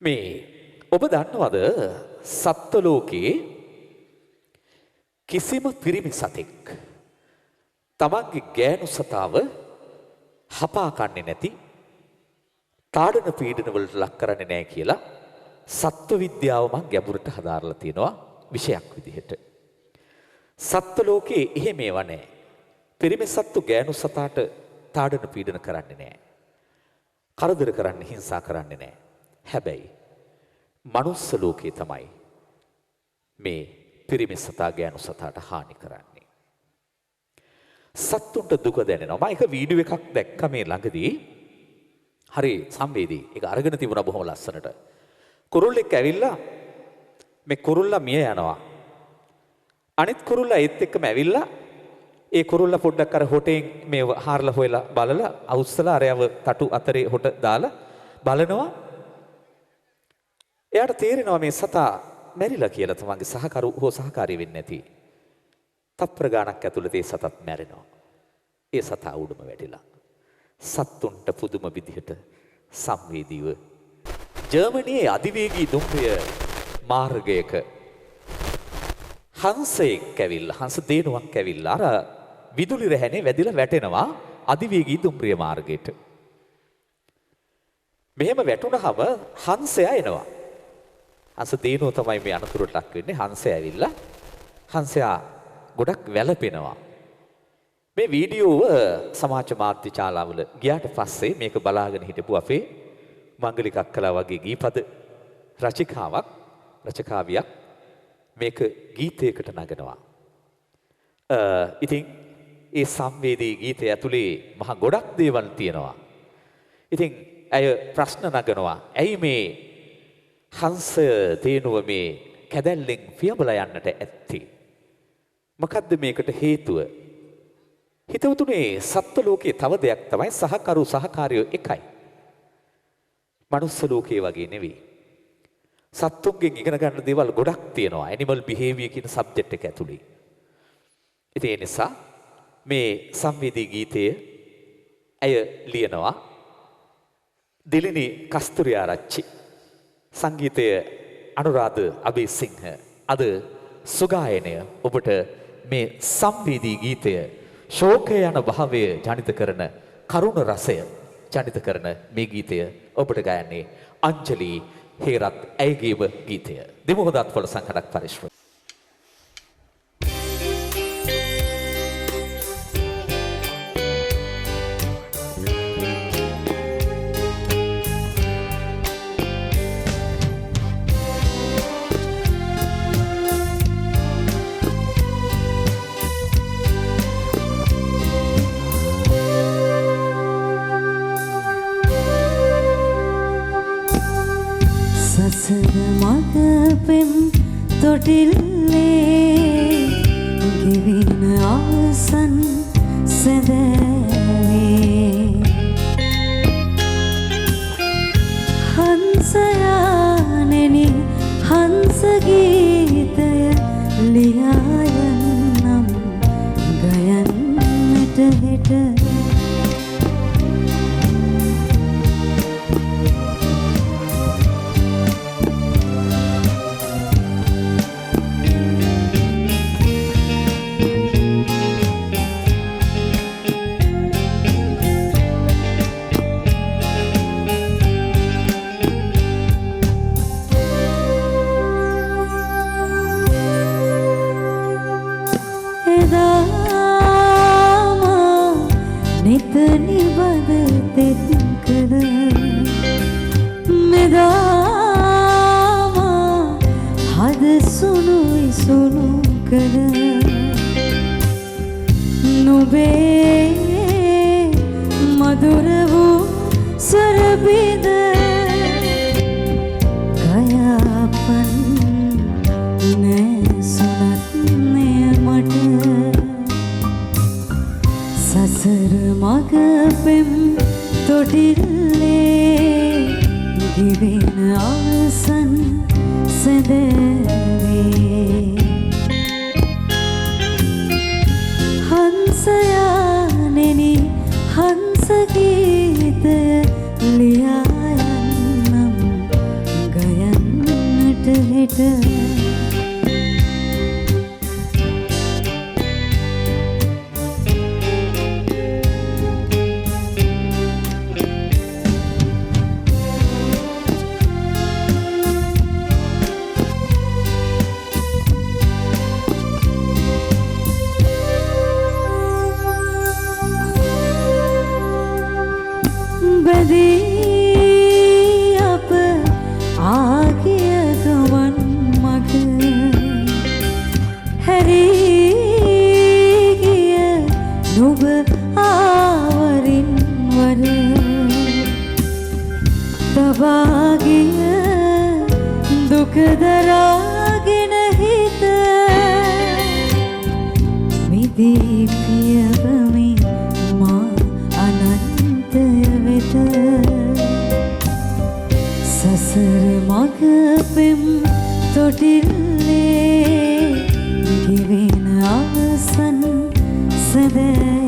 මේ ඔබ දන්නවද සත්ත්ව ලෝකයේ කිසිම පිරිමි සතෙක් තමන්ගේ ගෑනු සතාව හපා කන්නේ නැති තාඩන පීඩන වලට ලක් කරන්නේ නැහැ කියලා සත්ත්ව විද්‍යාව මං ගැඹුරට හදාarලා තියෙනවා විෂයක් විදිහට. සත්ත්ව ලෝකයේ එහෙම ඒවා නැහැ. පිරිමි සත්තු ගෑනු සතාට තාඩන පීඩන කරන්නේ නැහැ. කරදර කරන්නේ හිංසා කරන්නේ නැහැ. හැබැයි මනුස්ස ලෝකයේ තමයි මේ පිරිමි සතා ගෑනු සතාට හානි කරන්නේ. සත්තුන්ට දුක දැනෙනවා. මම එක වීඩියෝ එකක් දැක්ක මේ ළඟදී. හරි සංවේදී. ඒක අරගෙන තිබුණා බොහොම ලස්සනට. කුරුල්ලෙක් ඇවිල්ලා මේ කුරුල්ලා මිය යනවා. අනිත් කුරුල්ලා ඒත් එක්කම ඇවිල්ලා ඒ කුරුල්ලා පොඩ්ඩක් අර හොටෙන් මේ හාරලා හොයලා බලලා අවුස්සලා අරයව තටු අතරේ හොට දාලා බලනවා. එයාට තේරෙනවා මේ සතා මැරිලා කියලා. තමන්ගේ සහකරු හෝ සහකාරී වෙන්නේ නැති. තප්පර ගාණක් ඇතුළත ඒ සතත් මැරෙනවා. ඒ සතා උඩම වැටිලා. සත්තුන්ට පුදුම විදිහට සංවේදීව ජර්මනියේ අධිවේගී දුම්රිය මාර්ගයක හංසයෙක් ඇවිල්ලා හංස දේනුවක් ඇවිල්ලා අර විදුලි රැහැනේ වැදිලා වැටෙනවා අධිවේගී දුම්රිය මාර්ගයට. මෙහෙම වැටුණාම හංසයා එනවා. හංස දේනුව තමයි මේ අනතුරට ලක් වෙන්නේ. හංසයා ඇවිල්ලා හංසයා ගොඩක් වැළපෙනවා. මේ වීඩියෝව සමාජ මාධ්‍ය ශාලාවල ගියාට පස්සේ මේක බලාගෙන හිටපු අපේ මංගලික අක්කලා වගේ ගීපද රචකාවියක් මේක ගීතයකට නගනවා. ඉතින් ඒ සංවේදී ගීතය ඇතුලේ මහ ගොඩක් දේවල් තියෙනවා. ඉතින් ඇය ප්‍රශ්න නගනවා. ඇයි මේ හංස තේනුව මේ කැදැල්ලෙන් පියඹලා යන්නට ඇත්තේ? මොකද්ද මේකට හේතුව? හිතවතුනේ සත්ත්ව ලෝකයේ තව දෙයක් තමයි සහකරු සහකාරියෝ එකයි. මනුස්ස ලෝකයේ වගේ නෙවෙයි. සත්තුන්ගෙන් ඉගෙන ගන්න දේවල් ගොඩක් තියෙනවා. ඇනිමල් බිහේවියර් කියන සබ්ජෙක්ට් එක ඇතුලේ. ඉතින් ඒ නිසා මේ සංවේදී ගීතය ඇය ලියනවා දිලිනි කස්තුරිආරච්චි. සංගීතය අනුරාධ අබේසිංහ. අද සුගායනය ඔබට මේ සංවේදී ගීතය ශෝකය යන භාවය ජනිත කරන කරුණ රසය ජනිත කරන මේ ගීතය ඔබට ගයන්නේ අංජලි හේරත් ඇයගේම ගීතය. දෙමුහොදත් වල සංකටක් පරිශ්‍රම. මගපෙම් තොටිල්ලේ ගෙවින ආසන් සැදැවේ හංසයානෙනි හංස ගීතය ලියායන්නම් ගයන්නට හෙට නිබද තෙත් කළ මෙදාමා හද සුනුයි සුනු කළ නුබේ මధుර වූ සරබිද කයාපන් නැසුනත් මෙමට සසර මගපෙම් තොටිල්ලේ ගෙවෙන ආසන් සැදැවේ හංසයානෙනි හංස ගීතය ලියායන්නම් හෙට බැදී අප ආගිය ගමන් මග හැරී ගිය නුඹ ආවරින් වර තබා ගිය දුක දරාගෙන හිත මිදී පියවමි මා අනන්තය වෙත සසර මග පෙම් තොටිල්ලේ ගෙවෙන අවසන් සැදැයි